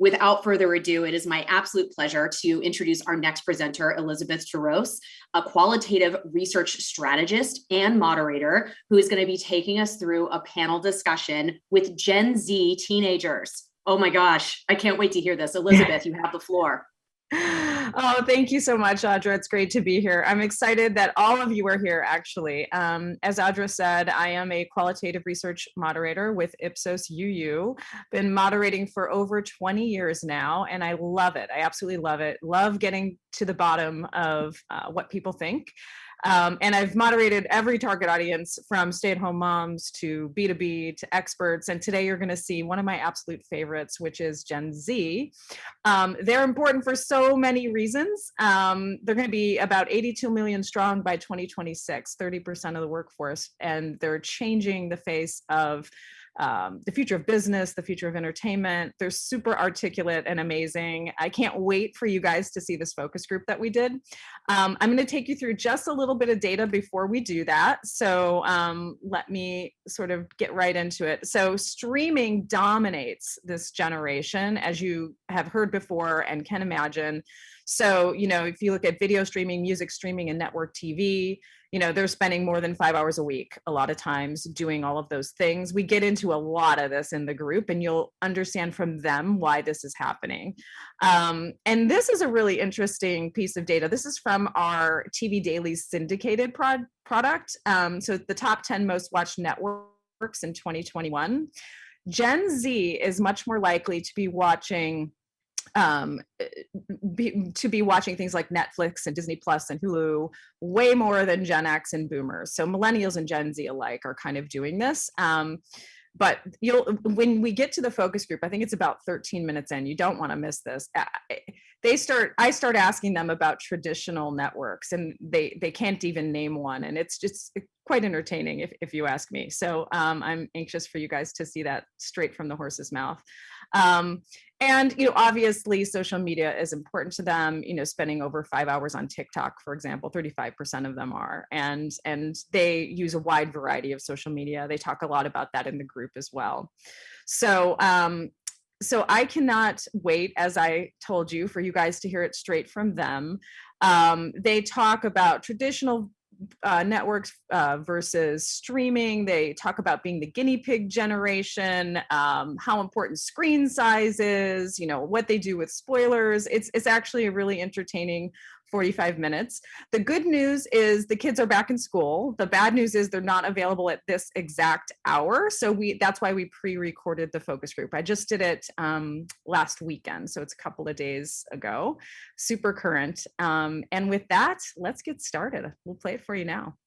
Without further ado, it is my absolute pleasure to introduce our next presenter, Elizabeth Jaros, a qualitative research strategist and moderator who is going to be taking us through a panel discussion with Gen Z teenagers. Oh my gosh, I can't wait to hear this. Elizabeth, you have the floor. Oh, thank you so much, Audra. It's great to be here. I'm excited that all of you are here, actually. As Audra said, I am a qualitative research moderator with Ipsos UU. Been moderating for over 20 years now, and I love it. I absolutely love it. Love getting to the bottom of what people think. And I've moderated every target audience from stay-at-home moms to B2B to experts. And today you're going to see one of my absolute favorites, which is Gen Z. They're important for so many reasons. They're going to be about 82 million strong by 2026, 30% of the workforce, and they're changing the face of the future of business, the future of entertainment. They're super articulate and amazing. I can't wait for you guys to see this focus group that we did. I'm going to take you through just a little bit of data before we do that. So let me sort of get right into it. So streaming dominates this generation, as you have heard before and can imagine. So, if you look at video streaming, music streaming, and network TV, they're spending more than 5 hours a week, a lot of times, doing all of those things. We get into a lot of this in the group, and you'll understand from them why this is happening. And this is a really interesting piece of data. This is from our TV Daily syndicated product. So the top 10 most watched networks in 2021. Gen Z is much more likely to be watching things like Netflix and Disney Plus and Hulu way more than Gen X and Boomers. So millennials and Gen Z alike are kind of doing this. But when we get to the focus group, I think it's about 13 minutes in, you don't want to miss this. I start asking them about traditional networks, and they can't even name one. And it's just quite entertaining if you ask me. So I'm anxious for you guys to see that straight from the horse's mouth. And obviously social media is important to them, spending over 5 hours on TikTok, for example, 35% of them are, and they use a wide variety of social media. They talk a lot about that in the group as well. So I cannot wait, as I told you, for you guys to hear it straight from them. They talk about traditional networks versus streaming. They talk about being the guinea pig generation, how important screen size is, what they do with spoilers. It's actually a really entertaining 45 minutes. The good news is the kids are back in school. The bad news is they're not available at this exact hour. So that's why we pre-recorded the focus group. I just did it last weekend, so it's a couple of days ago. Super current. And with that, let's get started. We'll play it for you now.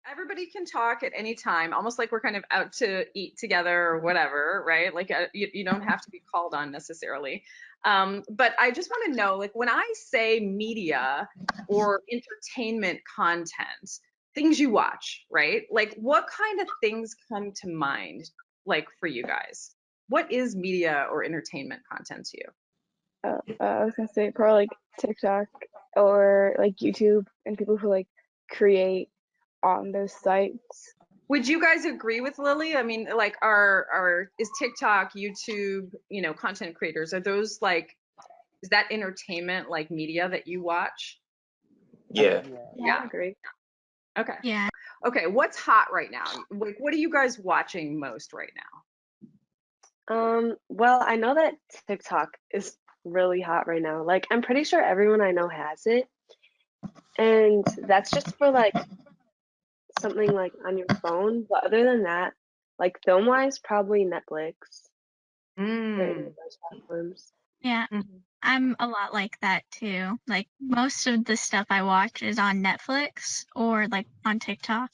Everybody can talk at any time, almost like we're kind of out to eat together or whatever, right? Like you don't have to be called on necessarily. But I just want to know, like, when I say media or entertainment content, things you watch, right? Like, what kind of things come to mind, like, for you guys? What is media or entertainment content to you? I was gonna say probably like TikTok or like YouTube and people who like create on those sites. Would you guys agree with Lily? I mean, like, is TikTok, YouTube, content creators, are those like, is that entertainment, like media that you watch? Yeah. Yeah, I agree. Okay. Yeah. Okay, what's hot right now? Like, what are you guys watching most right now? Well, I know that TikTok is really hot right now. Like, I'm pretty sure everyone I know has it. And that's just for like something like on your phone. But other than that, like film-wise, probably Netflix. Those platforms. Yeah. I'm a lot like that too. Like, most of the stuff I watch is on Netflix or like on TikTok.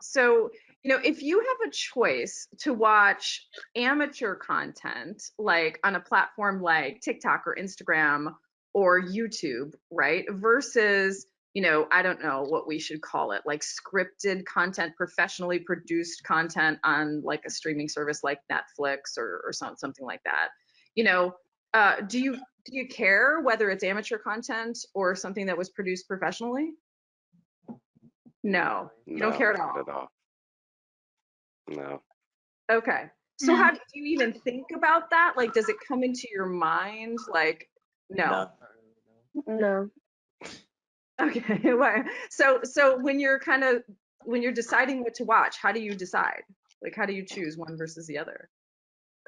So, if you have a choice to watch amateur content, like on a platform like TikTok or Instagram or YouTube, right, versus, I don't know what we should call it, like scripted content, professionally produced content on like a streaming service like Netflix or something like that, do you care whether it's amateur content or something that was produced professionally? No, you don't care at all. Not at all. No. Okay. So No. how do you even think about that? Like, does it come into your mind? Like, no. No. Okay. Well, so when you're deciding what to watch, how do you decide? Like, how do you choose one versus the other?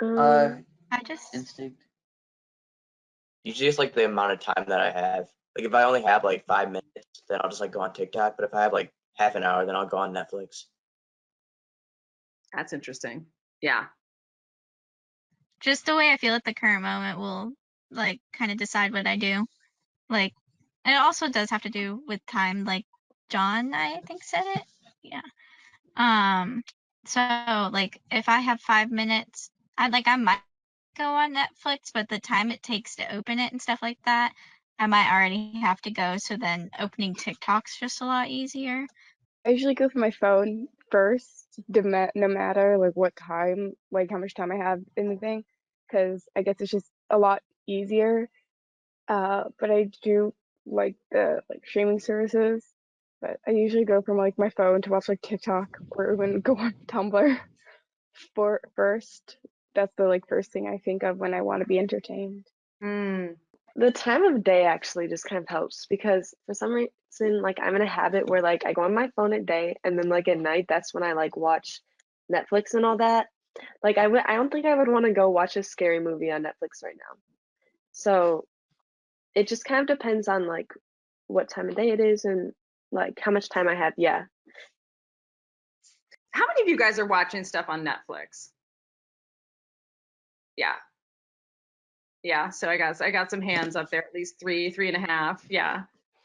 I just Instinct. Usually it's like the amount of time that I have. Like if I only have like 5 minutes, then I'll just like go on TikTok. But if I have like half an hour, then I'll go on Netflix. That's interesting. Yeah. just the way I feel at the current moment will like kind of decide what I do. Like, and it also does have to do with time. Like John, I think said it. Yeah. So like if I have 5 minutes, I might go on Netflix, but the time it takes to open it and stuff like that, I might already have to go. So then opening TikTok's just a lot easier. I usually go for my phone first, no matter like what time, like how much time I have in the thing, because I guess it's just a lot easier. But I do like the streaming services, but I usually go from like my phone to watch like TikTok or even go on Tumblr for first. That's the like first thing I think of when I want to be entertained. Mm. The time of day actually just kind of helps because for some reason, like I'm in a habit where like I go on my phone at day and then like at night, that's when I like watch Netflix and all that. Like I don't think I would want to go watch a scary movie on Netflix right now. So it just kind of depends on like what time of day it is and like how much time I have. Yeah. How many of you guys are watching stuff on Netflix? Yeah. Yeah, so I got some hands up there, at least three and a half. Yeah.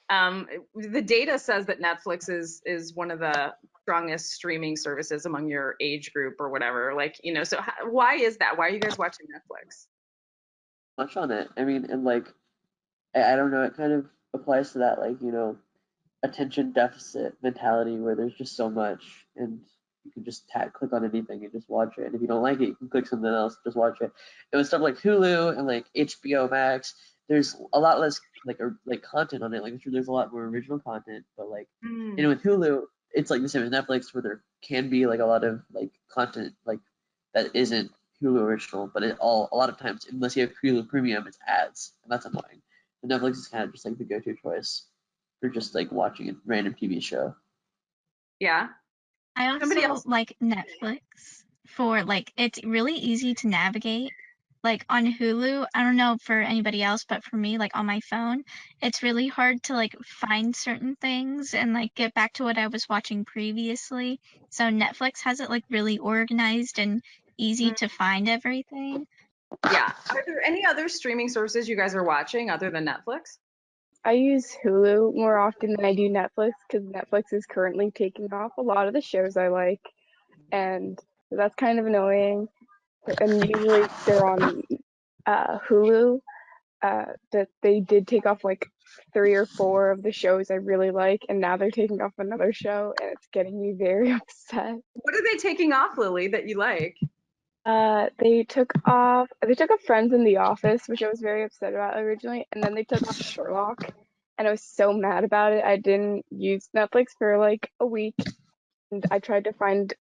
The data says that Netflix is one of the strongest streaming services among your age group or whatever. Like, so why is that? Why are you guys watching Netflix? Much on it. I mean, and like, I don't know. It kind of applies to that, like attention deficit mentality where there's just so much, and you can just click on anything and just watch it. And if you don't like it, you can click something else, just watch it. And with stuff like Hulu and like HBO Max, there's a lot less like content on it. Like there's a lot more original content, but like with Hulu, it's like the same as Netflix where there can be like a lot of like content like that isn't Hulu original, but a lot of times unless you have Hulu Premium, it's ads, and that's annoying. And Netflix is kind of just like the go-to choice for just like watching a random TV show. Yeah. I Somebody also else. like Netflix for like it's really easy to navigate. Like on Hulu, I don't know for anybody else, but for me, like on my phone, it's really hard to like find certain things and like get back to what I was watching previously. So Netflix has it like really organized and easy to find everything. Yeah. Are there any other streaming services you guys are watching other than Netflix? I use Hulu more often than I do Netflix because Netflix is currently taking off a lot of the shows I like, and that's kind of annoying. And usually they're on Hulu. That they did take off like 3 or 4 of the shows I really like, and now they're taking off another show, and it's getting me very upset. What are they taking off, Lily, that you like? They took off Friends in the Office, which I was very upset about originally, and then they took off Sherlock, and I was so mad about it. I didn't use Netflix for like a week, and I tried to find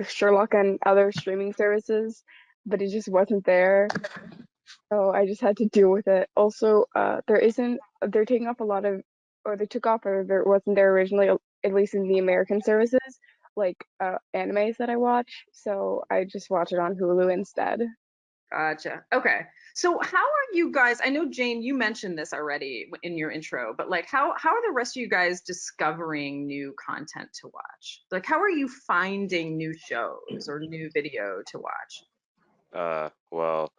Sherlock on other streaming services, but it just wasn't there. So I just had to deal with it. Also, they're taking off a lot of, or they took off, or there wasn't there originally, at least in the American services, like animes that I watch. So I just watch it on Hulu instead. Gotcha. Okay. So how are you guys? I know Jane, you mentioned this already in your intro, but like how are the rest of you guys discovering new content to watch? Like how are you finding new shows or new video to watch? Well,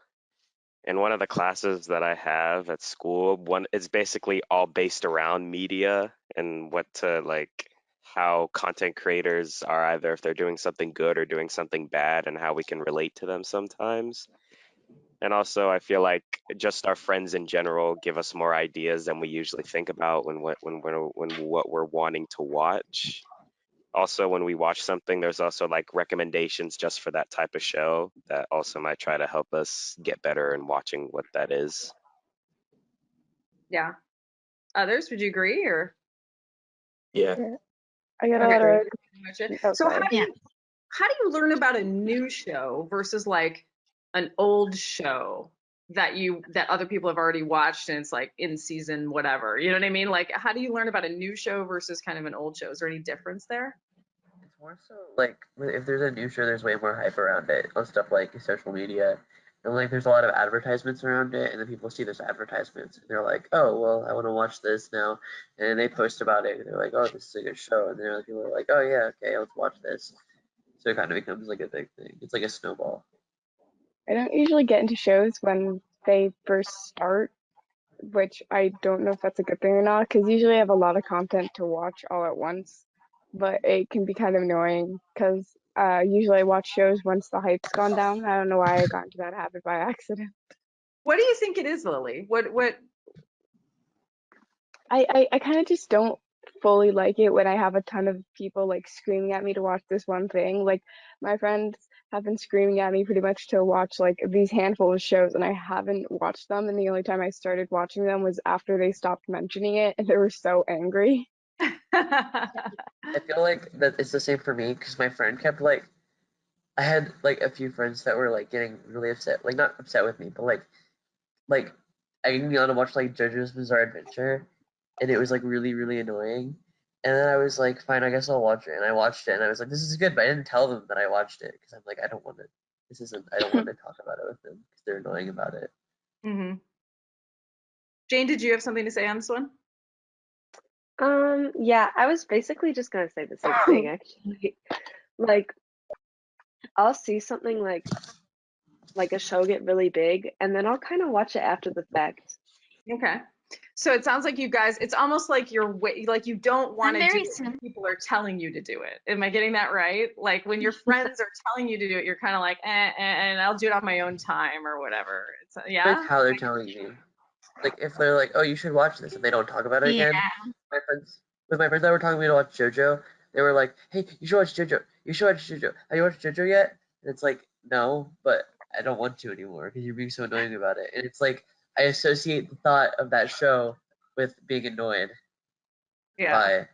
in one of the classes that I have at school, it's basically all based around media and what to like how content creators are either if they're doing something good or doing something bad and how we can relate to them sometimes. And also, I feel like just our friends in general give us more ideas than we usually think about when what we're wanting to watch. Also, when we watch something, there's also like recommendations just for that type of show that also might try to help us get better in watching what that is. Yeah. Others, would you agree or? Yeah. Yeah, I got a Okay. lot of. Pretty much it. Oh, So sorry. Yeah. how do you learn about a new show versus like an old show that other people have already watched and it's like in season whatever? You know what I mean? Like, how do you learn about a new show versus kind of an old show? Is there any difference there? It's more so like if there's a new show, there's way more hype around it on stuff like social media, and like there's a lot of advertisements around it, and then people see those advertisements and they're like, oh well, I want to watch this now, and they post about it. And they're like, oh, this is a good show, and then other people are like, oh yeah, okay, let's watch this. So it kind of becomes like a big thing. It's like a snowball. I don't usually get into shows when they first start, which I don't know if that's a good thing or not, because usually I have a lot of content to watch all at once. But it can be kind of annoying because usually I watch shows once the hype's gone down. I don't know why I got into that habit by accident. What do you think it is, Lily? What I kind of just don't fully like it when I have a ton of people like screaming at me to watch this one thing. Like my friends have been screaming at me pretty much to watch like these handful of shows, and I haven't watched them. And the only time I started watching them was after they stopped mentioning it, and they were so angry. I feel like that it's the same for me because my friend kept like, I had like a few friends that were like getting really upset, like not upset with me, but like I didn't be able to watch like JoJo's Bizarre Adventure, and it was like really really annoying. And then I was like, fine, I guess I'll watch it. And I watched it, and I was like, this is good, but I didn't tell them that I watched it because I'm like, I don't want to. This isn't. I don't want to talk about it with them because they're annoying about it. hmm Jane, did you have something to say on this one? Yeah, I was basically just gonna say the same thing actually. Like, I'll see something like a show get really big, and then I'll kind of watch it after the fact. Okay. So it sounds like you guys, it's almost like like you don't want I'm to do very it when sim. people are telling you to do it. Am I getting that right? Like when your friends are telling you to do it, you're kind of like, and I'll do it on my own time or whatever. It's Like yeah. how they're telling me. Like if they're like, oh, you should watch this, and they don't talk about it Yeah. again. My friends that were telling me to watch JoJo, they were like, hey, you should watch JoJo. You should watch JoJo. Have you watched JoJo yet? And it's like, no, but I don't want to anymore because you're being so annoying about it. And it's like I associate the thought of that show with being annoyed Yeah. by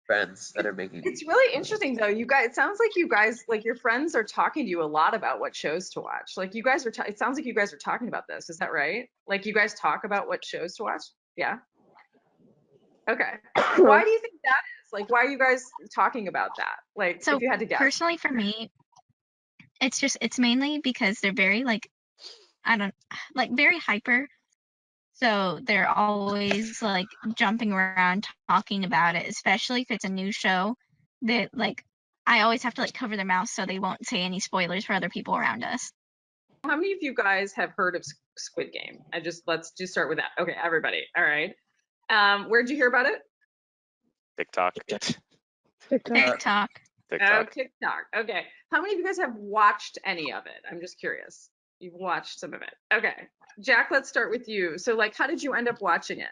friends that are making me. It's really interesting though. You guys, it sounds like you guys, like your friends are talking to you a lot about what shows to watch. Like you guys are, it sounds like you guys are talking about this. Is that right? Like you guys talk about what shows to watch? Yeah. Okay. Why do you think that is? Like, why are you guys talking about that? Like, So if you had to guess. personally for me, it's mainly because they're very like very hyper. So they're always like jumping around talking about it, especially if it's a new show that like I always have to like cover their mouth so they won't say any spoilers for other people around us. How many of you guys have heard of Squid Game? Let's just start with that. Okay, everybody. All right. Where'd you hear about it? TikTok. TikTok. TikTok. Oh, TikTok. TikTok. Okay. How many of you guys have watched any of it? I'm just curious. You've watched some of it. Okay. Jack, let's start with you. So, like, how did you end up watching it?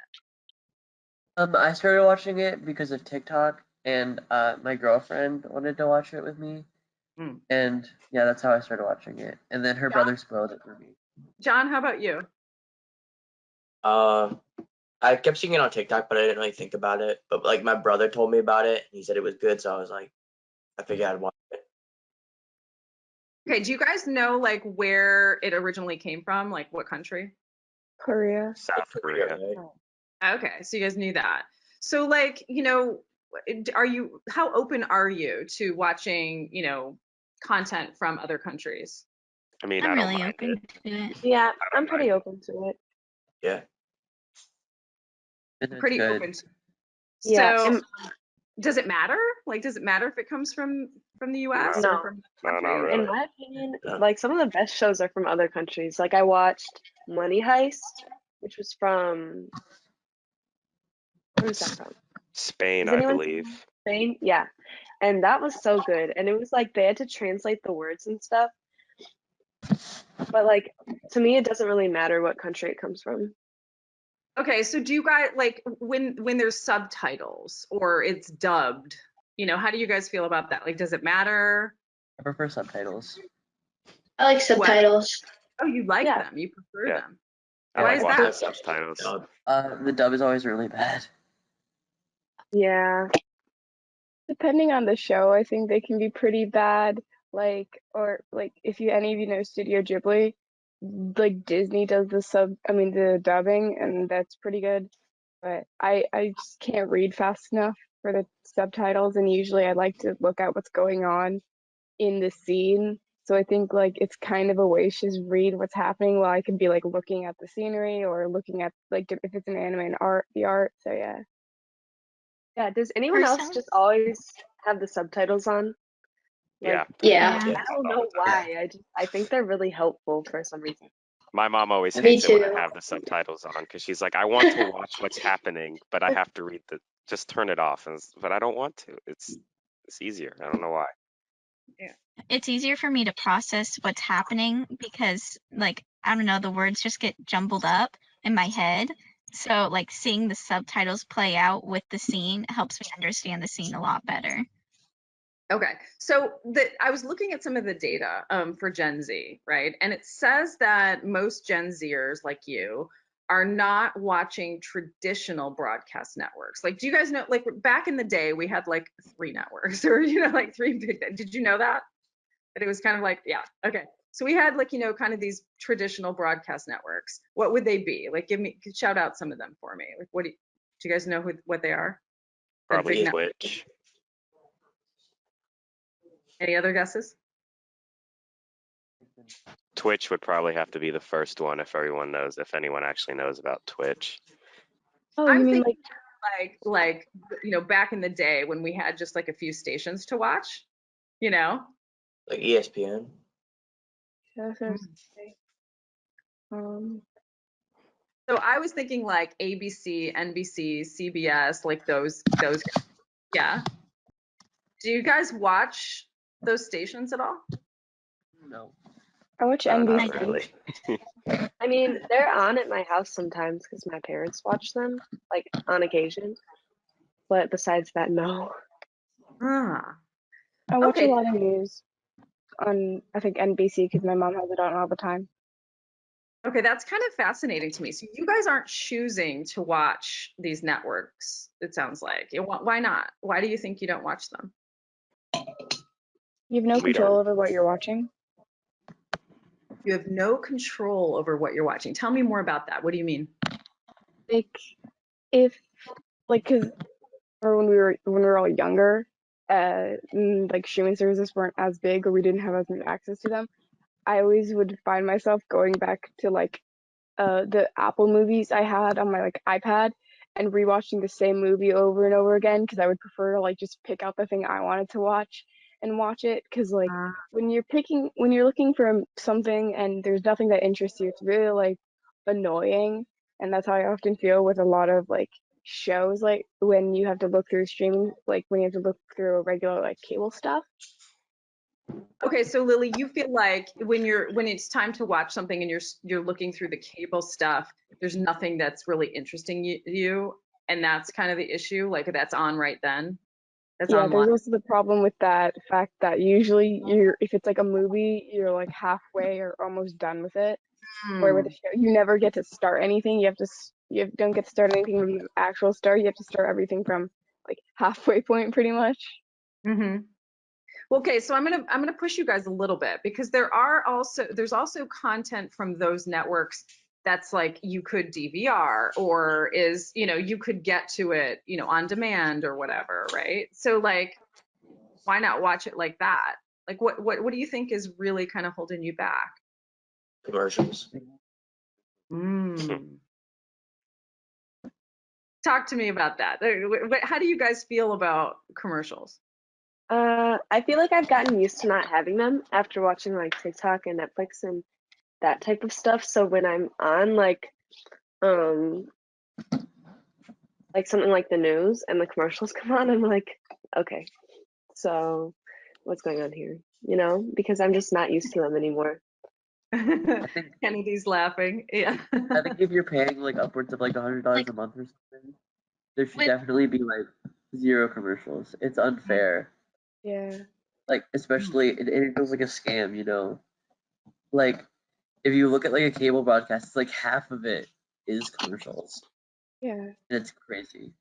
I started watching it because of TikTok, and my girlfriend wanted to watch it with me, and yeah, that's how I started watching it. And then her brother spoiled it for me. John, how about you? I kept seeing it on TikTok, but I didn't really think about it. But like my brother told me about it, and he said it was good, so I was like, I figured I'd watch it. Okay, do you guys know like where it originally came from? Like what country? Korea. South Korea. Right? Okay, so you guys knew that. So like, how open are you to watching, content from other countries? I mean, I'm I don't really mind open it. to it. Yeah, I I'm don't pretty mind open to it. Yeah. And it's Pretty good. open. Yeah, So and does it matter? Like, does it matter if it comes from the US No. or no, from No, not country? really. in my opinion, Yeah. like some of the best shows are from other countries. Like I watched Money Heist, which was from where's that from? Spain, Is I anyone believe. from Spain? Yeah, and that was so good. And it was like they had to translate the words and stuff. But like to me, it doesn't really matter what country it comes from. Okay, so do you guys like when there's subtitles or it's dubbed, how do you guys feel about that? Like, does it matter? I prefer subtitles. I like subtitles. Oh, you like Yeah. them. You prefer Yeah. them. I Why like is watching that? depending on the show, I think they can be pretty bad. Or like if any of you know Studio Ghibli, like Disney does the dubbing, and that's pretty good. But I just can't read fast enough for the subtitles, and usually I like to look at what's going on in the scene. So I think like it's kind of a waste to just read what's happening while I could be like looking at the scenery or looking at like if it's an anime and the art. So yeah. Yeah, does anyone else Personally, just always have the subtitles on? Yeah. Like, Yeah. yeah. I don't know why. I think they're really helpful for some reason. My mom always Me hates it when I too. have the subtitles on because she's like, I want to watch what's happening, but I have to read the. Just turn it off, but I don't want to. It's easier. I don't know why. It's easier for me to process what's happening because, like, I don't know, the words just get jumbled up in my head. So, like, seeing the subtitles play out with the scene helps me understand the scene a lot better. Okay, so I was looking at some of the data for Gen Z, right? And it says that most Gen Zers like you are not watching traditional broadcast networks. Like, do you guys know, like back in the day, we had like 3 networks or, like 3 big, did you know that? That it was kind of like, yeah, okay. So we had like, kind of these traditional broadcast networks. What would they be? Like, shout out some of them for me. Like, do you guys know what they are? That Probably big network. Twitch. Any other guesses? Twitch would probably have to be the first one if anyone actually knows about Twitch. Oh, you I'm mean thinking like back in the day when we had just like a few stations to watch, Like ESPN. that's what I was gonna say. So I was thinking like ABC, NBC, CBS, like those yeah. Do you guys watch those stations at all? No. I watch Not NBC. really. I mean, they're on at my house sometimes because my parents watch them, like on occasion. But besides that, no. Ah, I watch a okay. lot of news on I think NBC because my mom has it on all the time. Okay, that's kind of fascinating to me. So you guys aren't choosing to watch these networks, it sounds like. Why not? Why do you think you don't watch them? You have no We control don't. over what you're watching. You have no control over what you're watching. Tell me more about that. What do you mean? Like if because or when we were all younger, like streaming services weren't as big or we didn't have as much access to them. I always would find myself going back to like the Apple movies I had on my like iPad and rewatching the same movie over and over again because I would prefer to like just pick out the thing I wanted to watch and watch it because like when you're looking for something and there's nothing that interests you, it's really like annoying, and that's how I often feel with a lot of like shows like when you have to look through streaming, like when you have to look through a regular like cable stuff. Okay, so Lily, you feel like when it's time to watch something and you're looking through the cable stuff, there's nothing that's really interesting you, and that's kind of the issue. Like that's on right then. That's Yeah, online. there's also the problem with that fact that usually if it's like a movie, you're like halfway or almost done with it. Or with a show, you never get to start anything. You don't get to start anything from the actual start. You have to start everything from like halfway point, pretty much. Mm-hmm. Okay, so I'm gonna push you guys a little bit because there's also content from those networks that's like you could DVR or you could get to it on demand or whatever, right? So like why not watch it like that? Like what do you think is really kind of holding you back? Commercials. Talk to me about that. How do you guys feel about commercials? I feel like I've gotten used to not having them after watching like TikTok and Netflix and that type of stuff. So when I'm on um like something like the news and the commercials come on, I'm like, okay, so what's going on here? Because I'm just not used to them anymore. I think Kennedy's laughing. Yeah. I think if you're paying like upwards of like $100 Like, a month or something, there should with definitely be like 0 commercials. It's unfair. Yeah. Like especially it feels like a scam, Like if you look at like a cable broadcast, it's like half of it is commercials. Yeah. And it's crazy.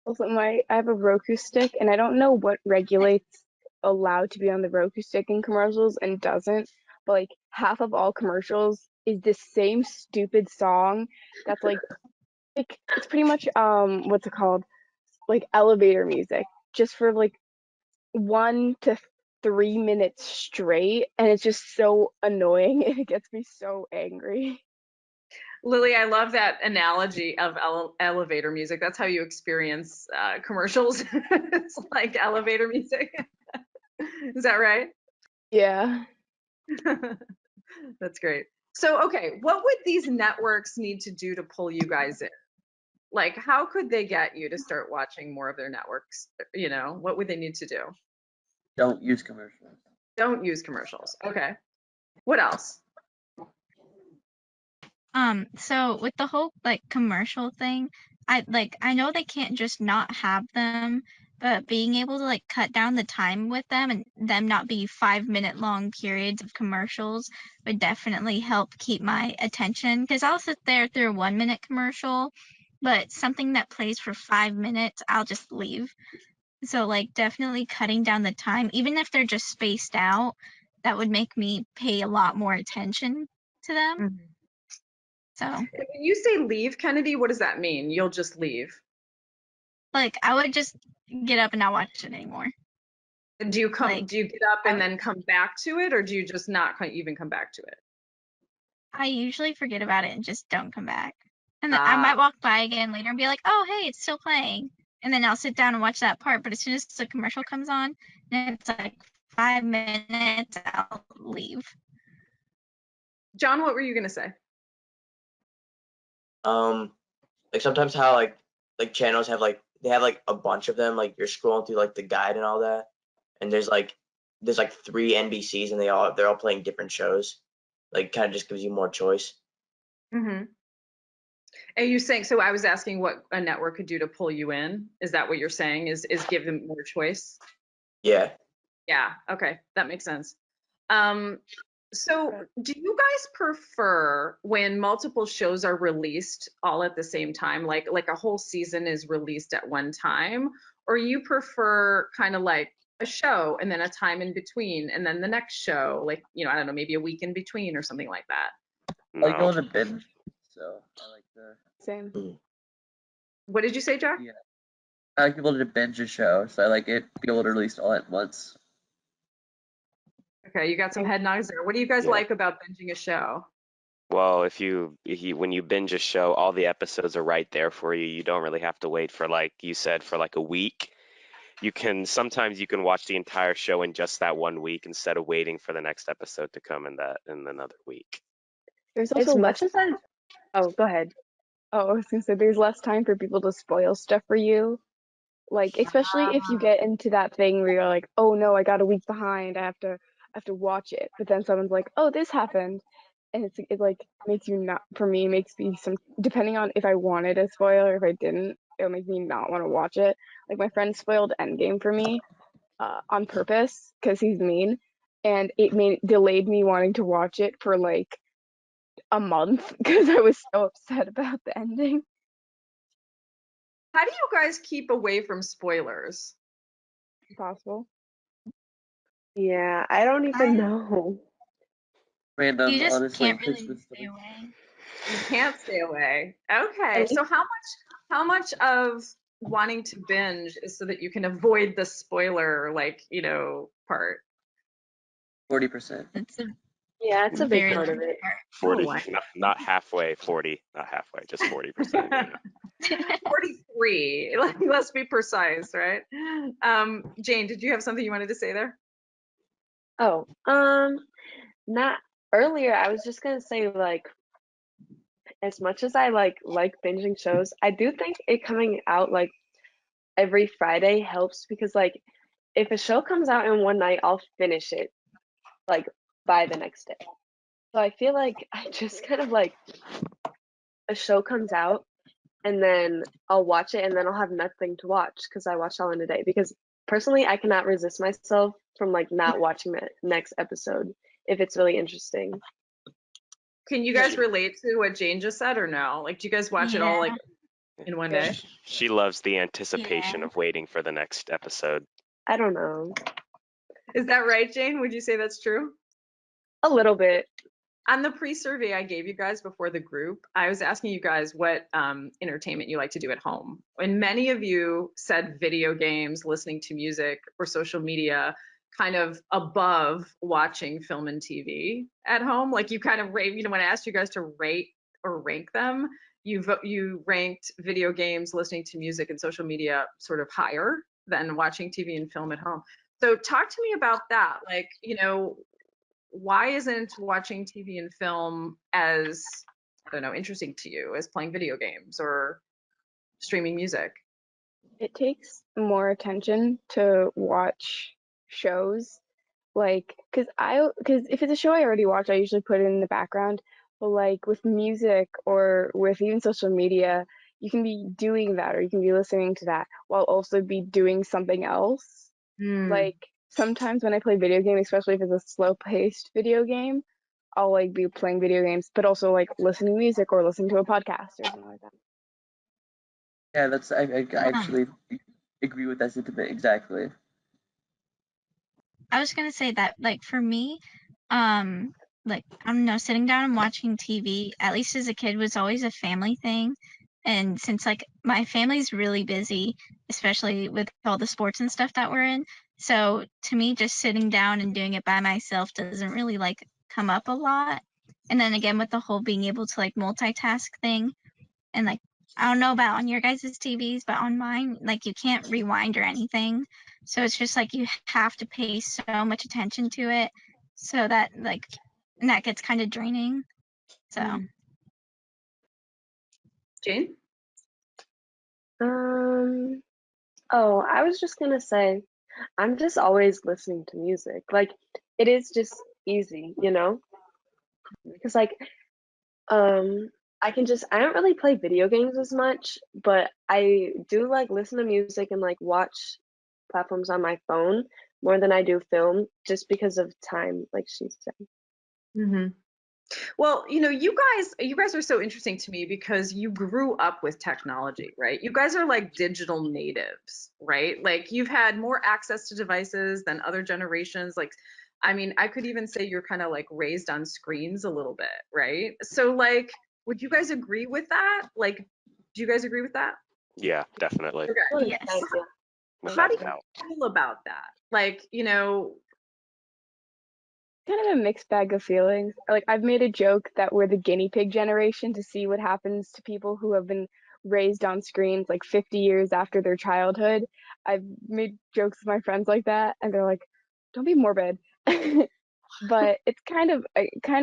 Also, I have a Roku stick, and I don't know what regulates allowed to be on the Roku stick in commercials and doesn't. But like half of all commercials is the same stupid song that's like it's pretty much what's it called? Like elevator music, just for like 1 to 3 minutes straight, and it's just so annoying and it gets me so angry. Lily, I love that analogy of elevator music. That's how you experience commercials. It's like elevator music. Is that right? Yeah. That's great. So, okay, what would these networks need to do to pull you guys in? Like, how could they get you to start watching more of their networks? You know, what would they need to do? Don't use commercials. Don't use commercials. Okay. What else? So with the whole like commercial thing, I know they can't just not have them, but being able to like cut down the time with them and them not be 5 minute long periods of commercials would definitely help keep my attention. Because I'll sit there through a 1 minute commercial, but something that plays for 5 minutes, I'll just leave. So like definitely cutting down the time, even if they're just spaced out, that would make me pay a lot more attention to them. Mhm. So And when you say leave, Kennedy, what does that mean? You'll just leave. like I would just get up and not watch it anymore. Do you Like do you get up and then come back to it, or do you just not even come back to it? I usually forget about it and just don't come back. And then I might walk by again later and be like, oh hey, it's still playing. And then I'll sit down and watch that part. But as soon as the commercial comes on and it's like 5 minutes, I'll leave. John, what were you gonna say? Like sometimes how like channels have like they have like a bunch of them, like you're scrolling through like the guide and all that, and there's like 3 NBCs and they're all playing different shows. Like kind of just gives you more choice. Mm-hmm. And you saying, so I was asking what a network could do to pull you in. Is that what you're saying? Is give them more choice? Yeah. Yeah, okay, that makes sense. So do you guys prefer when multiple shows are released all at the same time, like a whole season is released at one time, or you prefer kind of like a show and then a time in between and then the next show, like, you know, I don't know, maybe a week in between or something like that? I like No. going to binge, so I like the Same. What did you say, Jack? yeah. I like people to binge a show, so I like it be able to release all at once. Okay, you got some head nods there. What do you guys Yeah. like about binging a show? Well, when you binge a show, all the episodes are right there for you. You don't really have to wait for, like you said, for like a week. Sometimes you can watch the entire show in just that 1 week instead of waiting for the next episode to come in another week. There's As also much less. as I, oh, go ahead. Oh, I was gonna say there's less time for people to spoil stuff for you. Like especially if you get into that thing where you're like, oh no, I got a week behind. I have to watch it. But then someone's like, oh, this happened, and it like makes you not. For me, makes me some depending on if I wanted a spoiler or if I didn't, it'll make me not want to watch it. Like my friend spoiled Endgame for me, on purpose because he's mean, and it delayed me wanting to watch it for like a month because I was so upset about the ending. How do you guys keep away from spoilers? Possible. Yeah, I don't even know. Random, You just honestly, can't really Christmas stay away. You can't stay away. Okay, At so least how much of wanting to binge is so that you can avoid the spoiler, like, you know, part? 40%. It's a yeah, it's a big very part large of it. part. 40, wow. not halfway, 40, not halfway, just 40%. Yeah. 43. Like, let's be precise, right? Jane, did you have something you wanted to say there? Oh, not earlier. I was just gonna say like, as much as I like binging shows, I do think it coming out like every Friday helps because like if a show comes out in one night, I'll finish it like by the next day. So I feel like I just kind of like a show comes out and then I'll watch it and then I'll have nothing to watch because I watched all in a day. Because personally, I cannot resist myself from like not watching the next episode if it's really interesting. Can you guys relate to what Jane just said or no? Like, do you guys watch it all like in one Yeah. day? She loves the anticipation Yeah. of waiting for the next episode. I don't know. Is that right, Jane? Would you say that's true? A little bit. On the pre-survey I gave you guys before the group, I was asking you guys what entertainment you like to do at home. And many of you said video games, listening to music, or social media, kind of above watching film and TV at home. Like you kind of rate, when I asked you guys to rate or rank them, you ranked video games, listening to music, and social media sort of higher than watching TV and film at home. So talk to me about that. Like, why isn't watching TV and film as, I don't know, interesting to you as playing video games or streaming music? It takes more attention to watch shows, like, because if it's a show I already watch, I usually put it in the background. But like with music or with even social media, you can be doing that or you can be listening to that while also be doing something else. Like sometimes when I play video game, especially if it's a slow-paced video game, I'll like be playing video games, but also like listening to music or listening to a podcast or something like that. Yeah, that's I Um, actually agree with that sentiment exactly. I was gonna say that, like, for me, like, I don't know, sitting down and watching TV, at least as a kid, was always a family thing. And since, like, my family's really busy, especially with all the sports and stuff that we're in, so to me, just sitting down and doing it by myself doesn't really, like, come up a lot. And then again, with the whole being able to, like, multitask thing, and, like, I don't know about on your guys' TVs, but on mine, like, you can't rewind or anything. So it's just like you have to pay so much attention to it, so that, like, and that gets kind of draining. So Jane? Oh, I was just gonna say, I'm just always listening to music. Like, it is just easy, Because like, I don't really play video games as much, but I do like listen to music and like watch platforms on my phone more than I do film, just because of time, like she said. Mm-hmm. Well, you guys are so interesting to me because you grew up with technology, right? You guys are like digital natives, right? Like you've had more access to devices than other generations. Like, I mean, I could even say you're kind of like raised on screens a little bit, right? So like, would you guys agree with that? Like, do you guys agree with that? Yeah, definitely. Okay. 100%, yes. yeah. How Without do a doubt. you feel about that? Like, Kind of a mixed bag of feelings. Like I've made a joke that we're the guinea pig generation to see what happens to people who have been raised on screens like 50 years after their childhood. I've made jokes with my friends like that, and they're like, "Don't be morbid." But I kind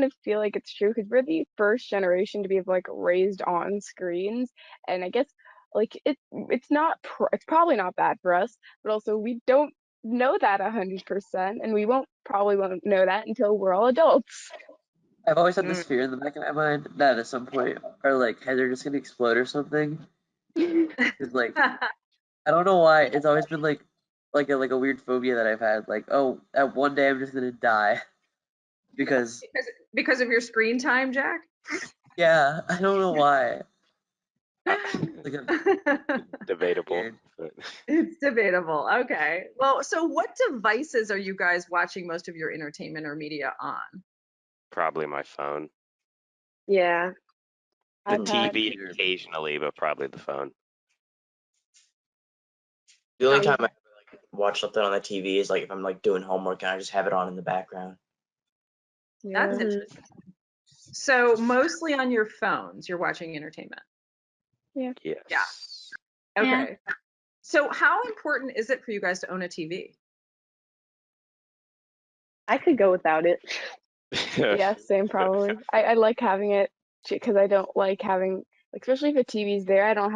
of feel like it's true because we're the first generation to be like raised on screens, and I guess like it's probably not bad for us, but also we don't know that 100%, and we probably won't know that until we're all adults. I've always had this fear in the back of my mind that at some point our like heads are just gonna explode or something. Cause like I don't know why it's always been like a weird phobia that I've had. Like, oh, at one day I'm just gonna die because because of your screen time, Jack? yeah, I don't know why. Like I'm Debatable. scared. But It's debatable. Okay. Well, so what devices are you guys watching most of your entertainment or media on? probably my phone. Yeah. The iPad. TV occasionally, but probably the phone. The only time I ever like watch something on the TV is like if I'm like doing homework and I just have it on in the background. That's Yeah. interesting. So mostly on your phones, you're watching entertainment. Yeah. Yes. Yeah. Okay. So how important is it for you guys to own a TV? I could go without it. Yeah, same probably. I like having it because I don't like having like especially if the TV's there, I don't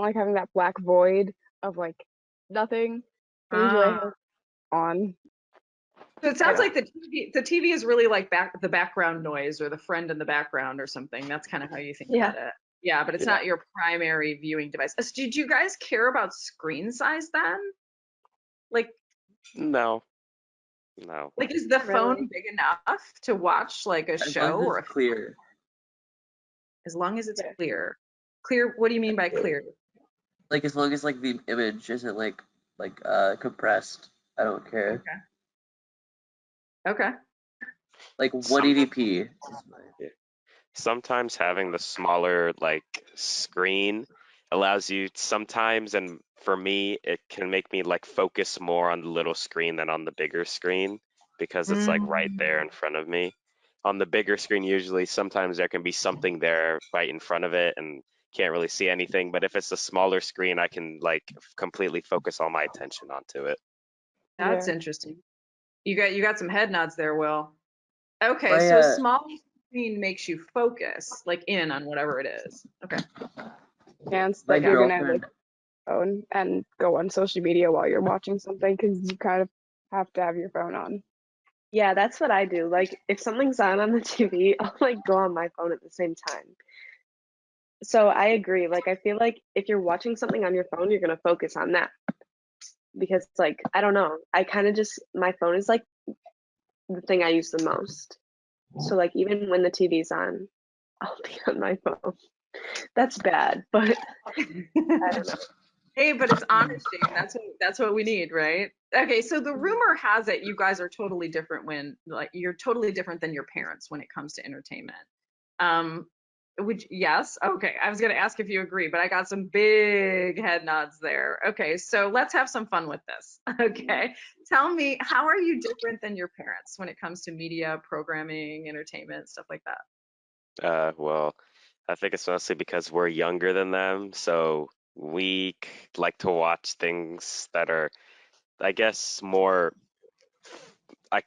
like having that black void of like nothing. So usually I have it on. So it I sounds don't. like the TV is really like the background noise or the friend in the background or something. That's kind of how you think Yeah. about it. Yeah, but it's Yeah. not your primary viewing device. Did you guys care about screen size then? Like, No. No. is the Not phone really. big enough to watch like a As long show as or it's clear. as long as it's Yeah. clear? Clear, what do you mean by Yeah. clear? Like as long as like the image isn't like compressed, I don't care. Okay. Like Some- 180p is my Sometimes having the smaller like screen allows you sometimes, and for me it can make me like focus more on the little screen than on the bigger screen because it's like right there in front of me. On the bigger screen, usually sometimes there can be something there right in front of it and can't really see anything, but if it's a smaller screen I can like completely focus all my attention onto it. That's Yeah. interesting. You got some head nods there, Will. Okay, My, so a small screen makes you focus, like in on whatever it is. Okay. Chance my that you're gonna girlfriend. phone and go on social media while you're watching something because you kind of have to have your phone on. Yeah, that's what I do. Like if something's on the TV, I'll like go on my phone at the same time. So I agree. Like I feel like if you're watching something on your phone, you're gonna focus on that because like I don't know, I kind of just my phone is like the thing I use the most. So like even when the TV's on, I'll be on my phone. That's bad, but I don't know. Hey, but it's honesty, and that's what we need, right? Okay, so the rumor has it you guys are totally different when like you're totally different than your parents when it comes to entertainment. Um, yes, okay. I was gonna ask if you agree, but I got some big head nods there. Okay, so let's have some fun with this. Okay, tell me, how are you different than your parents when it comes to media, programming, entertainment, stuff like that? Well, I think it's mostly because we're younger than them, so we like to watch things that are, I guess, more like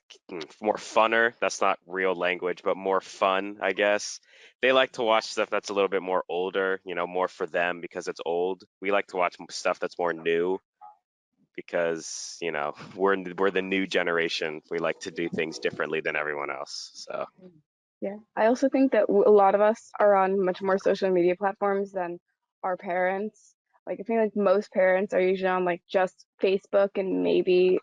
more funner. That's not real language, but more fun, I guess. They like to watch stuff that's a little bit more older, more for them because it's old. We like to watch stuff that's more new because, we're the new generation. We like to do things differently than everyone else. So, Yeah. I also think that a lot of us are on much more social media platforms than our parents. Like I think like most parents are usually on like just Facebook and maybe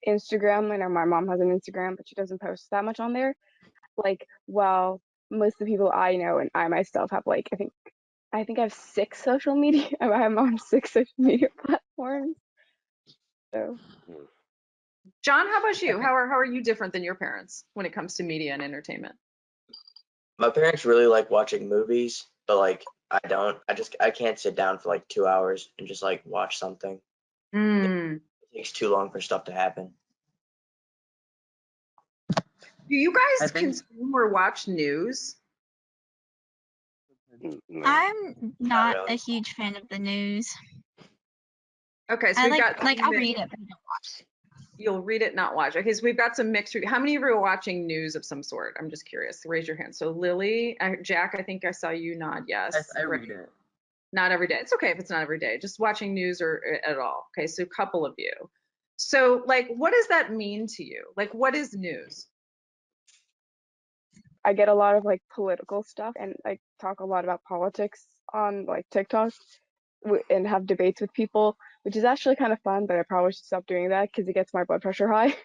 Instagram. I know my mom has an Instagram, but she doesn't post that much on there. Like while most of the people I know and I myself have like I think I have 6 social media. I'm on 6 social media platforms. So John, how about you? How are you different than your parents when it comes to media and entertainment? My parents really like watching movies, but like I don't. I can't sit down for like 2 hours and just like watch something. Mm. It takes too long for stuff to happen. Do you I guys think consume or watch news? no. I'm not a really. huge fan of the news. Okay, so I we've like got I'll read it, but I don't watch. you'll read it, not watch. Okay, so we've got some mixed. How many of you are watching news of some sort? I'm just curious. Raise your hand. So Lily, Jack, I think I saw you nod yes. I Right. read it. Not every day. It's okay if it's not every day. Just watching news or at all. Okay, so a couple of you. So like, what does that mean to you? Like, what is news? I get a lot of like political stuff and I talk a lot about politics on like TikTok and have debates with people, which is actually kind of fun, but I probably should stop doing that because it gets my blood pressure high.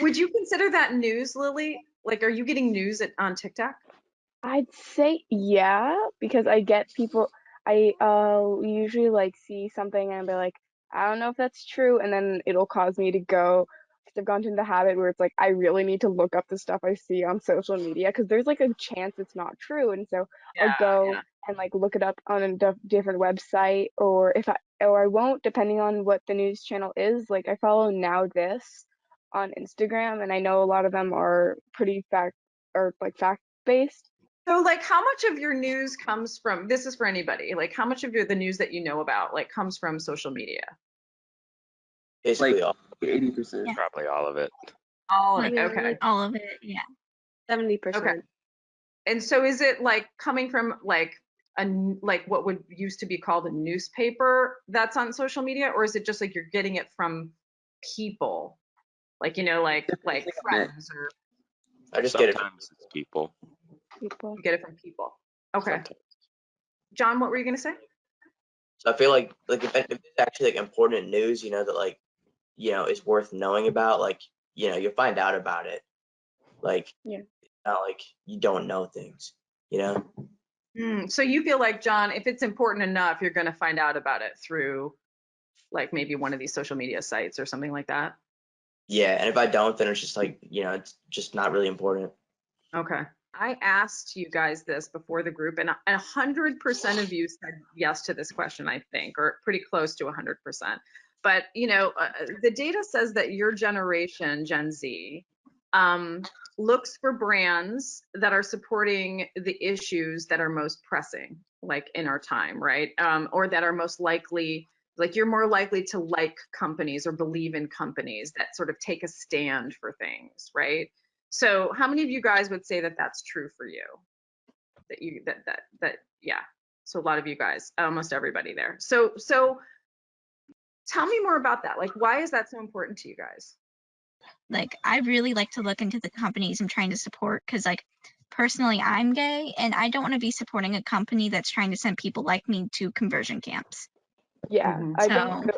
Would you consider that news, Lily? Like, are you getting news on TikTok? I'd say yeah, because I get people I usually like see something and be like, I don't know if that's true, and then it'll cause me to go because I've gone into the habit where it's like I really need to look up the stuff I see on social media because there's like a chance it's not true, and so I'll go and like look it up on a different website, or I won't depending on what the news channel is. Like I follow Now This on Instagram, and I know a lot of them are pretty fact based. So like how much of your news comes from, this is for anybody, like how much of the news that you know about like comes from social media? Basically Like all. 80%. Yeah. Probably all of it. All of Like it, okay. all of it, yeah. 70%. Okay. And so is it like coming from like like what would used to be called a newspaper that's on social media, or is it just like you're getting it from people? Like, like It's like a mix. friends, or I just get it from Sometimes it's people. People. you get it from people. Okay. Sometimes. John, what were you gonna say? So I feel like if it's actually like important news, that like is worth knowing about, like you'll find out about it. Like Yeah. not like you don't know things. So you feel like, John, if it's important enough, you're going to find out about it through like maybe one of these social media sites or something like that? Yeah, and if I don't, then it's just like, it's just not really important. Okay. I asked you guys this before the group, and 100% of you said yes to this question, I think, or pretty close to 100%. But, the data says that your generation, Gen Z, looks for brands that are supporting the issues that are most pressing, like in our time, right? Or that are most likely, like you're more likely to like companies or believe in companies that sort of take a stand for things, right? So how many of you guys would say that that's true for you? Yeah. So a lot of you guys, almost everybody there. So tell me more about that. Like, why is that so important to you guys? Like, I really like to look into the companies I'm trying to support because, like, personally, I'm gay and I don't want to be supporting a company that's trying to send people like me to conversion camps. Yeah, Mhm. I So, don't.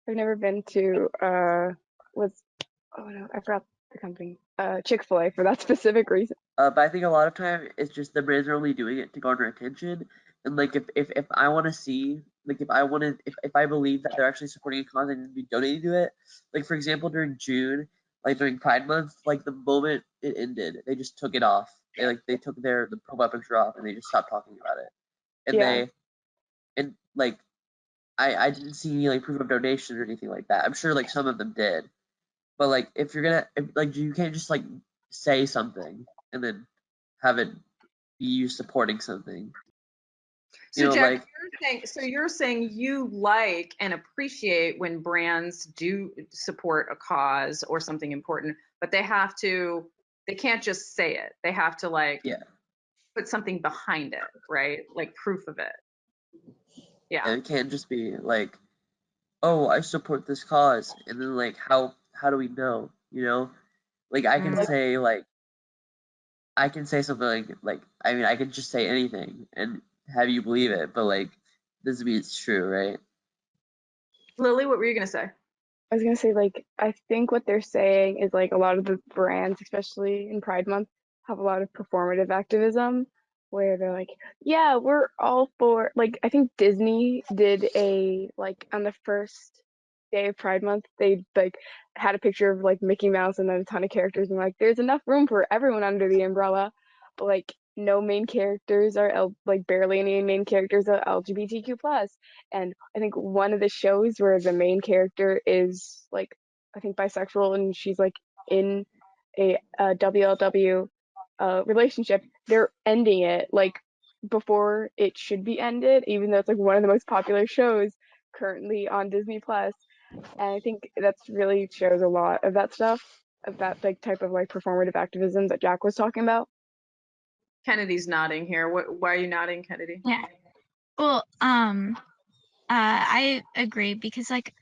I've never been to oh no, I forgot the company. Chick-fil-A for that specific reason. But I think a lot of time it's just the brands are only doing it to garner attention. And like if I want to see, like if I believe that they're actually supporting content and be donating to it, like for example during June, like during Pride Month, like the moment it ended, they just took it off. They took the profile picture off and they just stopped talking about it. And Yeah. and like I didn't see any like proof of donation or anything like that. I'm sure like some of them did. But like if you're gonna like you can't just like say something and then have it be you supporting something. So Jack, Like you're saying you like and appreciate when brands do support a cause or something important, but they can't just say it. They have to like yeah, put something behind it, right? Like proof of it. Yeah. and it can't just be like, oh, I support this cause, and then like how do we know? Like I can say something like I mean I can just say anything and have you believe it, but like doesn't mean it's true, right? Lily, what were you gonna say? I was gonna say, like, I think what they're saying is like a lot of the brands, especially in Pride Month, have a lot of performative activism where they're like, yeah, we're all for, like, I think Disney did like on the first day of Pride Month, they like had a picture of like Mickey Mouse and then a ton of characters and like there's enough room for everyone under the umbrella, but like no main characters are like barely any main characters are LGBTQ plus. And I think one of the shows where the main character is like, I think bisexual and she's like in a WLW relationship, they're ending it like before it should be ended, even though it's like one of the most popular shows currently on Disney Plus. And I think that's really shows a lot of that stuff, of that like type of like performative activism that Jack was talking about. Kennedy's nodding here. Why are you nodding, Kennedy? yeah. Well, I agree because, like,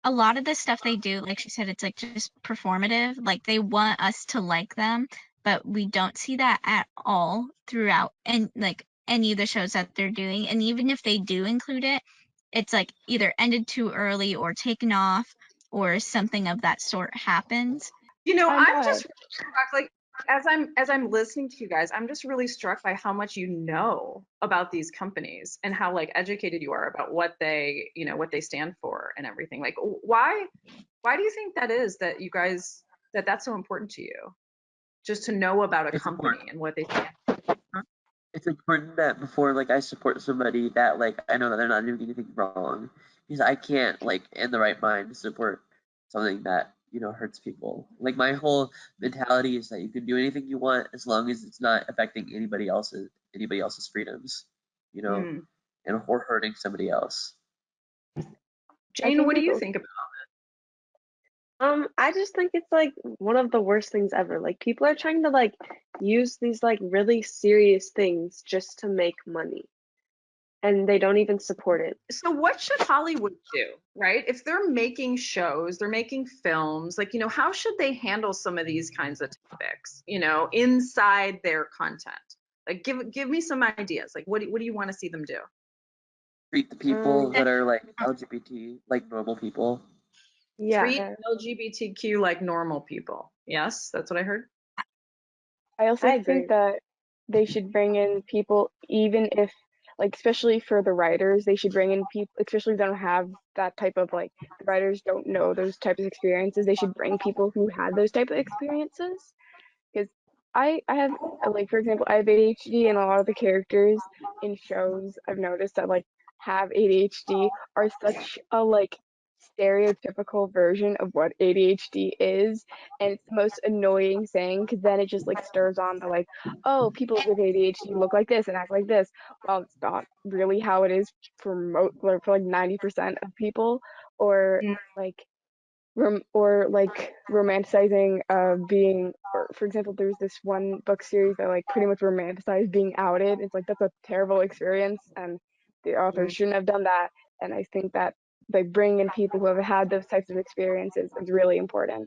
a lot of the stuff they do, like she said, it's like just performative. Like they want us to like them, but we don't see that at all throughout and like any of the shows that they're doing. And even if they do include it, it's like either ended too early or taken off or something of that sort happens. I'm God. just really struck, like as I'm listening to you guys, I'm just really struck by how much you know about these companies and how like educated you are about what they, what they stand for and everything. Like why do you think that is that you guys that's so important to you? Just to know about a It's company important. and what they stand for? It's important that before like I support somebody that like I know that they're not doing anything wrong, because I can't like in the right mind support something that hurts people. Like my whole mentality is that you can do anything you want as long as it's not affecting anybody else's freedoms, Hmm. and or hurting somebody else. I Jane, think what do it's you also think about I just think it's like one of the worst things ever. Like people are trying to like use these like really serious things just to make money, and they don't even support it. So what should Hollywood do, right? If they're making shows, they're making films, like, how should they handle some of these kinds of topics, inside their content? Like give me some ideas. Like what do you want to see them do? Treat the people Um, that are like LGBT like normal people. yeah. Treat LGBTQ like normal people. Yes, that's what I heard. I I also think agree. that they should bring in people, even if, like, especially for the writers, they should bring in people, especially if they don't have that type of, like, the writers don't know those types of experiences. They should bring people who had those type of experiences. Because I have, like, for example, I have ADHD, and a lot of the characters in shows I've noticed that, like, have ADHD are such a, like, stereotypical version of what ADHD is, and it's the most annoying thing because then it just, like, stirs on the, like, oh, people with ADHD look like this and act like this. Well, it's not really how it is for for like 90% of people, or like romanticizing being, or for example, there's this one book series that, like, pretty much romanticized being outed. It's like, that's a terrible experience, and the author shouldn't have done that. And I think that, like, bringing in people who have had those types of experiences is really important.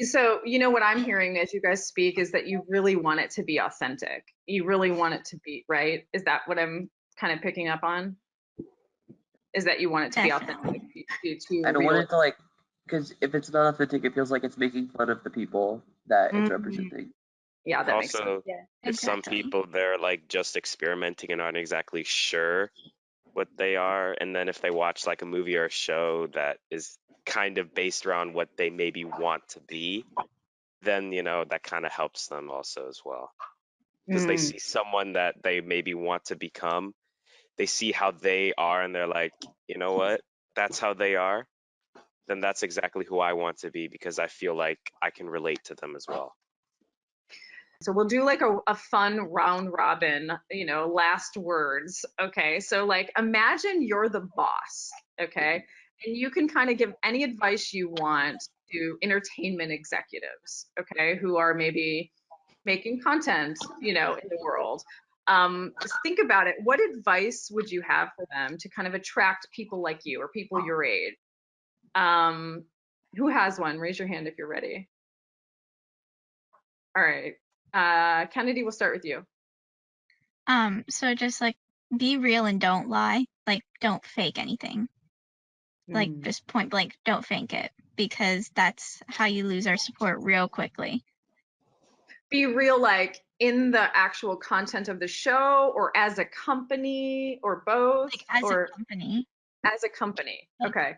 So, what I'm hearing as you guys speak is that you really want it to be authentic. You really want it to be, right? Is that what I'm kind of picking up on? Is that you want it to be authentic to I don't want real? it to, like, because if it's not authentic, it feels like it's making fun of the people that it's Mhm. representing. Yeah, that makes sense. Also, Yeah, if some exactly. people they're like just experimenting and aren't exactly sure what they are, and then if they watch like a movie or a show that is kind of based around what they maybe want to be, then that kind of helps them also as well, because they see someone that they maybe want to become. They see how they are and they're like, you know what, that's how they are, then that's exactly who I want to be, because I feel like I can relate to them as well. So we'll do like a fun round robin, last words. Okay. So, like, imagine you're the boss. Okay. And you can kind of give any advice you want to entertainment executives. Okay. Who are maybe making content, in the world. Just think about it. What advice would you have for them to kind of attract people like you or people your age? Who has one? Raise your hand if you're ready. All right. Kennedy, we'll start with you. So just like be real and don't lie. Like don't fake anything. Like just point blank, don't fake it, because that's how you lose our support real quickly. Be real, like in the actual content of the show, or as a company, or both, Like as or a company. as a company. Okay.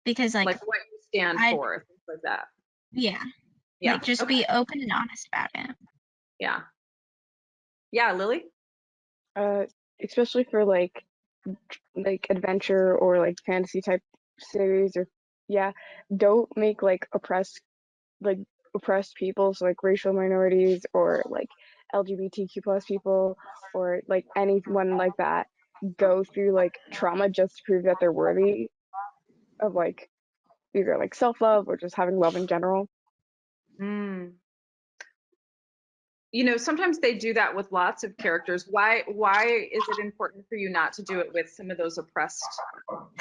Because like Like what you stand for, things like that. Yeah. Yeah. Like just Okay. be open and honest about it. Yeah. Yeah, Lily? Especially for like adventure or like fantasy type series, or yeah, don't make like oppressed people, so like racial minorities or like LGBTQ plus people or like anyone like that go through like trauma just to prove that they're worthy of like either like self-love or just having love in general. Sometimes they do that with lots of characters. Why is it important for you not to do it with some of those oppressed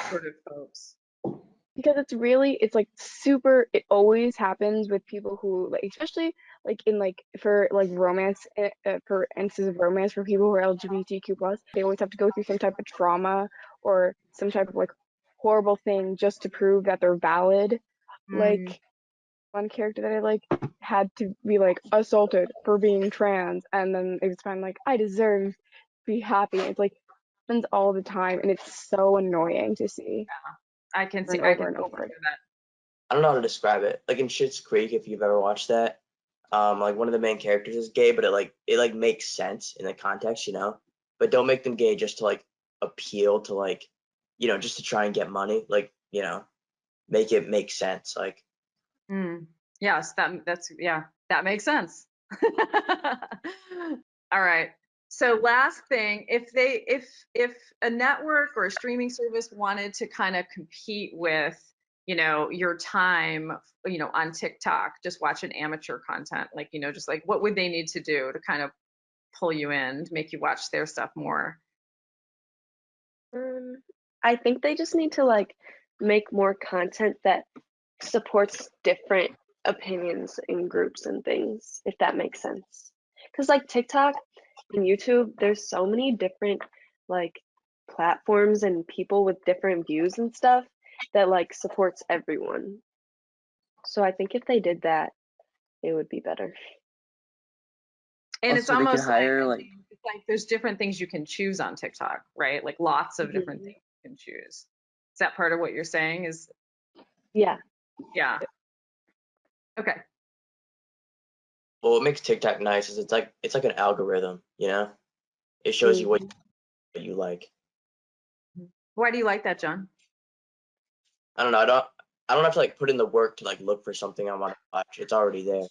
sort of folks? Because it's like super, it always happens with people who, like, especially like in like for like romance, for instances of romance, for people who are LGBTQ plus, they always have to go through some type of trauma or some type of like horrible thing just to prove that they're valid. Like one character that I like had to be like assaulted for being trans, and then it was kind of like, I deserve to be happy. It's like happens all the time, and it's so annoying to see. I can see. And I over can and over. hear that. I don't know how to describe it. Like in Schitt's Creek, if you've ever watched that, like one of the main characters is gay, but it makes sense in the context, But don't make them gay just to like appeal to like, just to try and get money. Like, make it make sense. Like, Yes, that makes sense. All right. So last thing, if a network or a streaming service wanted to kind of compete with, your time, on TikTok, just watching amateur content, like, just like what would they need to do to kind of pull you in, to make you watch their stuff more? I think they just need to like make more content that supports different opinions and groups and things, if that makes sense. Because like TikTok and YouTube, there's so many different like platforms and people with different views and stuff that like supports everyone. So I think if they did that, it would be better. And it's Also, they could almost like, hire like it's like there's different things you can choose on TikTok, right? Like lots of different things you can choose. Is that part of what you're saying? Is Yeah. yeah. Okay. Well, what makes TikTok nice is it's like an algorithm, you know? It shows you what you like. Why do you like that, John? I don't know. I don't have to like put in the work to like look for something I want to watch. It's already there.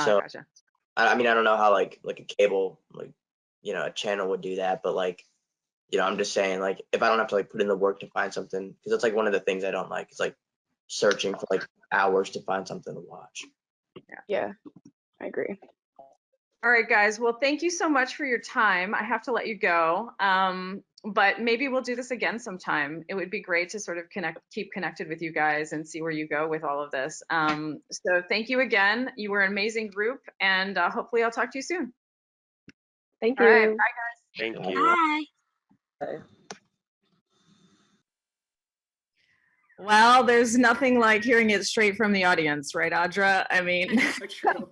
So Gotcha. I mean, I don't know how like a cable, like, you know, a channel would do that, but like, you know, I'm just saying, like, if I don't have to like put in the work to find something, because that's like one of the things I don't like. It's like searching for like hours to find something to watch. Yeah, I agree. All right, guys. Well, thank you so much for your time. I have to let you go. But maybe we'll do this again sometime. It would be great to sort of keep connected with you guys and see where you go with all of this. So thank you again. You were an amazing group, and hopefully I'll talk to you soon. Thank All right. you. Bye, guys. Thank you. Bye. Well, there's nothing like hearing it straight from the audience, right, Audra? I mean, So true.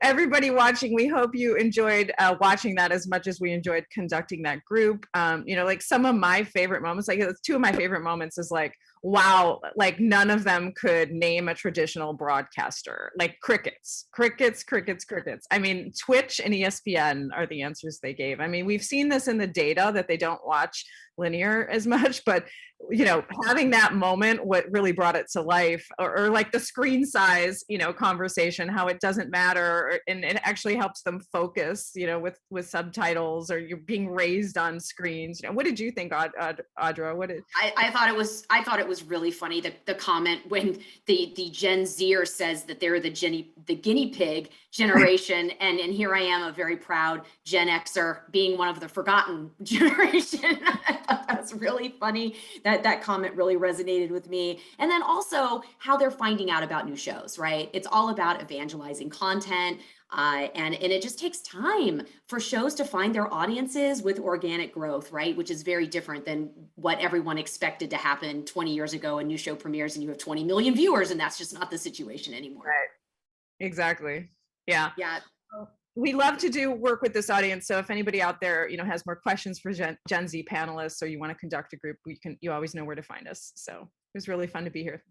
everybody watching, we hope you enjoyed watching that as much as we enjoyed conducting that group. You know, like some of my favorite moments, like two of my favorite moments is like, wow, like none of them could name a traditional broadcaster, like crickets. I mean, Twitch and ESPN are the answers they gave. I mean, we've seen this in the data that they don't watch linear as much, but you know, having that moment, what really brought it to life, or like the screen size, you know, conversation, how it doesn't matter, and it actually helps them focus, you know, with subtitles, or you're being raised on screens. You know, what did you think, Audra? What did I thought it was really funny, the comment when the Gen Zer says that they're the guinea pig generation, and here I am, a very proud Gen Xer, being one of the forgotten generation. I thought that was really funny. That comment really resonated with me. And then also how they're finding out about new shows, right? It's all about evangelizing content. And it just takes time for shows to find their audiences with organic growth, right? Which is very different than what everyone expected to happen 20 years ago. A new show premieres and you have 20 million viewers, and that's just not the situation anymore. Right. Exactly. Yeah. Yeah. We love to do work with this audience. So if anybody out there, you know, has more questions for Gen Z panelists, or you want to conduct a group, you always know where to find us. So it was really fun to be here.